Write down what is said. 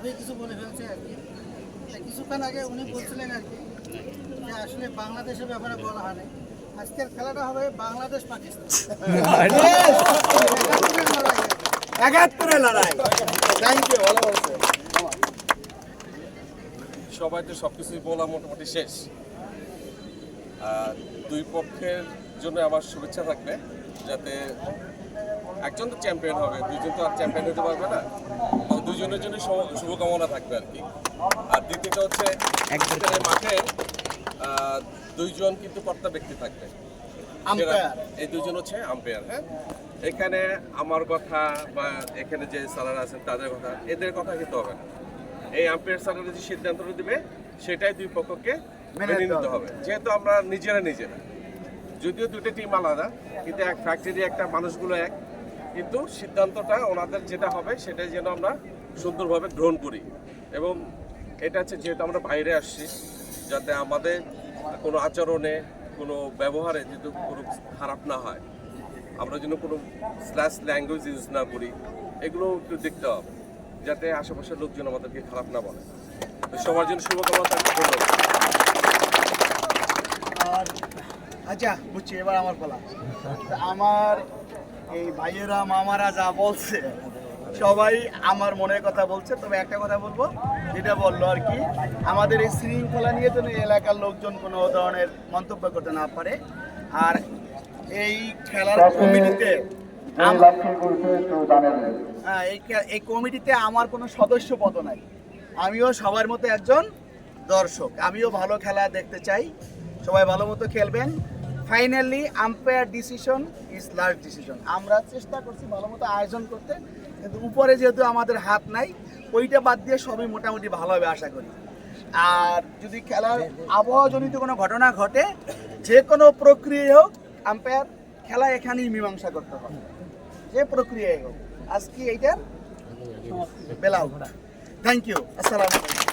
হয়ে কিছু বলে ফেলছে আর কি। কিছুক্ষণ আগে উনি বলছিলেন আর কি যে আসলে বাংলাদেশের ব্যাপারে বলা হয় না। আজকের খেলাটা হবে বাংলাদেশ পাকিস্তান, ৭১ লড়াই। থ্যাংক ইউ, ভালো বলছে। সবাই তো সব কিছুই বলা মোটামুটি শেষ। দুই পক্ষের জন্য আমার শুভেচ্ছা থাকবে, যাতে একজন তো চ্যাম্পিয়ন হবে, দুইজন তো আর চ্যাম্পিয়ন হতে পারবে না, দুজনের জন্য শুভকামনা থাকবে আর কি। আর দ্বিতীয়টা হচ্ছে এই মাঠে দুইজন কিন্তু কর্তা ব্যক্তি থাকবে, এই দুজন হচ্ছে আম্পায়ার। হ্যাঁ, এখানে আমার কথা বা এখানে যে স্যারেরা আছেন তাদের কথা, এদের কথা কিন্তু হবে না। এই আম্পায়ার স্যারেরা যে সিদ্ধান্তটা দিবে সেটাই দুই পক্ষকে মেনে নিতে হবে। যেহেতু আমরা নিজেরা, যদিও দুটো টিম আলাদা, কিন্তু এক ফ্যাক্টরি, একটা মানুষগুলো এক, কিন্তু সিদ্ধান্তটা ওনাদের যেটা হবে সেটাই যেন আমরা সুন্দরভাবে গ্রহণ করি। এবং এটা হচ্ছে যেহেতু আমরা বাইরে আসছি, যাতে আমাদের কোনো আচরণে, কোনো ব্যবহারে যেহেতু কোনো খারাপ না হয়, আমরা যেন কোনো স্ল্যাশ ল্যাঙ্গুয়েজ ইউজ না করি, এগুলো একটু দেখতে হবে, যাতে আশেপাশের লোকজন আমাদেরকে খারাপ না বলে। সবার জন্য শুভকামনা থাকবে। ধন্যবাদ। আর আচ্ছা, বুঝছি, এবার আমার পালা। আমার এই ভাইয়েরা মামারা যা বলছে সবাই আমার মনের কথা বলছে। তবে একটা কথা বলবো, যেটা বললো আর কি, আমাদের এই শৃঙ্খলা নিয়ে যেন এলাকার লোকজন কোনো ধরনের মন্তব্য করতে না পারে। আর এই খেলার কমিটিতে এই কমিটিতে আমার কোনো সদস্য পদ নাই। আমিও সবার মতো একজন দর্শক, আমিও ভালো খেলা দেখতে চাই, সবাই ভালো মতো খেলবেন। Finally umpire decision is last decision. আমরা চেষ্টা করছি ভালো মতো আয়োজন করতে, কিন্তু উপরে যেহেতু আমাদের হাত নাই, ওইটা বাদ দিয়ে সবই মোটামুটি ভালো হবে আশা করি। আর যদি খেলার আবহাওয়াজনিত কোনো ঘটনা ঘটে, যে কোনো প্রক্রিয়ায় হোক, আম্পায়ার খেলা এখানেই মীমাংসা করতে হবে, যে প্রক্রিয়ায় হোক। আজকে এইটার বেলা। থ্যাংক ইউ, আসসালামু আলাইকুম।